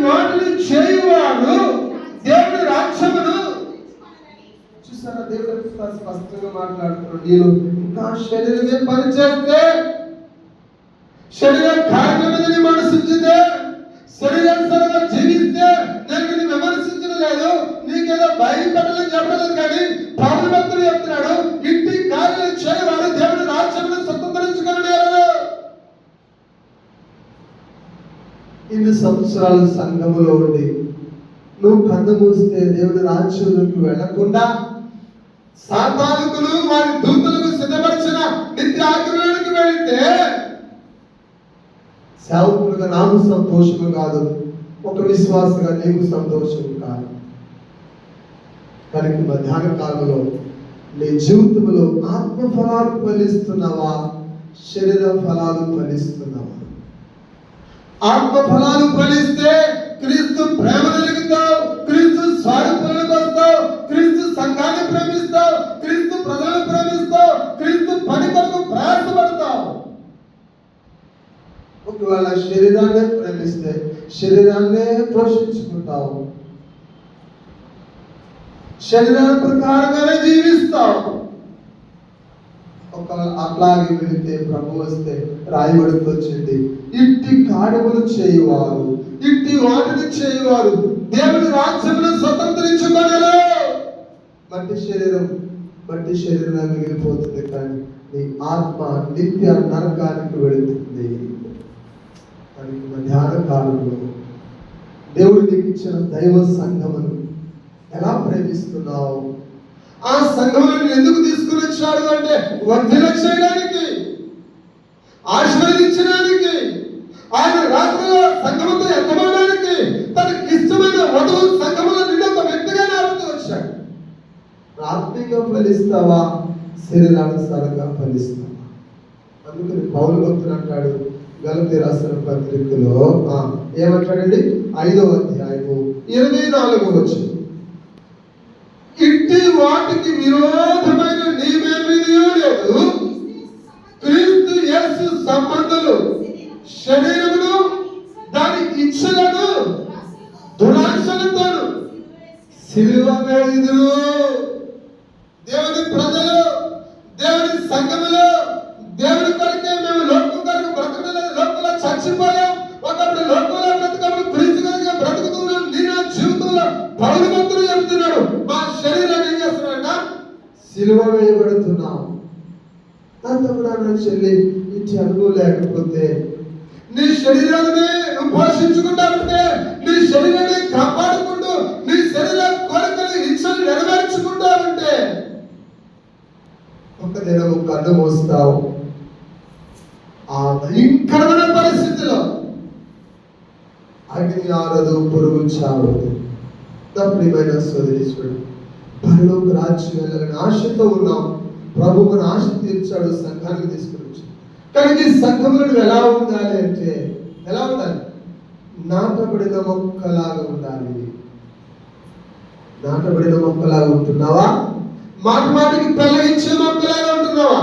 వాటిని చేయువాడు దేవుని రాజ్యమును చూసారా? దేవుడు స్పష్టంగా మాట్లాడుతున్నాడు. నేను ఇంకా శరీరమే పనిచేస్తే, శరీర కార్యం మీద నీ మనసు ఉంచితే, శరీరానుసారంగా జీవిస్తే నేను నీ విమర్శించడం లేదు, నీకేదో భయపడాలని చెప్పలేదు. కానీ పౌలు భక్తుడు చెప్తున్నాడు, ఇంటి కార్యాలు చేయవాడు దేవుని రాజ్యమును స్వతంత్రించుకున్నాడు. ఇన్ని సంవత్సరాలు సంఘములో ఉండి నువ్వు కన్ను మూస్తే దేవుని రాజ్యంలోకి వెళ్లకుండా సాతానుకులు వారి దూతలకు సిద్ధపరిచిన నిత్య ఆగ్రహానికి వెళితే సేవకులుగా నాకు సంతోషము కాదు, ఒక విశ్వాసగా నీకు సంతోషం కాదు. కానీ మధ్యాహ్న కాలంలో నీ జీవితంలో ఆత్మ ఫలాలు ఫలిస్తున్నావా, శరీర ఫలాలు ఫలిస్తున్నావా? ఆత్మ ఫలాలు ఫలిస్తే క్రీస్తు ప్రేమ కలిగిస్తావు, క్రీస్తు స్వరూపంలోకి వస్తావు, క్రీస్తు సంఘాన్ని ప్రేమిస్తావు, క్రీస్తు ప్రజలను ప్రేమిస్తావు, క్రీస్తు పని కొరకు ప్రయాసపడతావు. ఒకవేళ శరీరాన్నే ప్రేమిస్తే శరీరాన్నే పోషించుకుంటావు, శరీరాల ప్రకారంగానే జీవిస్తావు. ఒకవేళ అట్లాగే వెళితే ప్రభు వస్తే రాయబడికి వచ్చింది, ఇట్టి కార్యములు చేయువారు, ఇట్టి వాటిని చేయువారు దేవుని రాజ్యమును స్వతంత్రించుకోలేరు. మట్టి శరీరంగా మిగిలిపోతుంది, కానీ నీ ఆత్మ నిత్య నరకానికి వెళుతుంది. అని మధ్యాహ్న కాలంలో దేవుడు నీకు ఇచ్చిన దైవ సంఘమును ఎలా ప్రేమిస్తున్నావు? ఆ సంఘములను ఎందుకు తీసుకుని వచ్చాడు అంటే వర్ధన చేయడానికి, ఆశీర్వదించడానికి, ఆయన రాత్రిలో సంఘముతో ఎత్తమడానికి, తనకి ఇష్టమైన వధువు సంఘములో నిండి ఒక వ్యక్తిగా నాడుతూ వచ్చాడు. ఆత్మీయంగా ఫలిస్తావా, శరీరానుసారంగా ఫలిస్తావా? అందుకని పౌలు భక్తుడు అంటాడు గలతీ రాసిన పత్రికలో, ఏమంటాడండి? 5వ అధ్యాయము 24వ వచనం, ఇట్టి వాటికి విరోధమైన నీవేమీ లేదు, క్రీస్తు యేసు సంబంధులు శరీరమును దాని ఇచ్చలను దురాశలతో సిలువ వేయుదురు. దేవుని ప్రజలు, దేవుని సంఘములో దేవుని కొరకే మేము లోకం కొరకు బ్రతకలేదు, లోకంలో చచ్చిపోయాం, ఒకప్పుడు లోకంలో బ్రతకప్పుడు క్రీస్తు కొరకే బ్రతుకుతున్నాం. నీ నా జీవితంలో పౌలు భక్తుడు చెప్తున్నాడు, మా శరీరాన్ని ఏం చేస్తున్నాడ? సిలువ వేయబడుతున్నాం. దాంతో కూడా నా చెల్లి ఇచ్చి అనుభవం లేకపోతే, నీ శరీరాన్ని పోషించుకుంటావంటే, నీ శరీరాన్ని కాపాడుకుంటూ నీ శరీర కోరికలు ఇచ్చలు నెరవేర్చుకుంటావంటే ఒక దినము కన్ను మోస్తావు. ఆ భయంకరమైన పరిస్థితిలో అగ్ని ఆరదు, పురుగు చావదు. ప్రియమైన సోదరీశ్వరుడు, పరలోక రాజ్యం వెళ్ళాలని ఆశతో ఉన్నాం. ప్రభు మన ఆశ తీర్చాడు, సంఘానికి తీసుకుని వచ్చాడు. కానీ ఈ సంఘంలో ఎలా ఉండాలి అంటే, ఎలా ఉండాలి? నాటబడిన మొక్కలాగా ఉండాలి. నాటబడిన మొక్కలాగా ఉంటున్నావా? మాటికి పెళ్ళగించే మొక్కలాగా ఉంటున్నావా?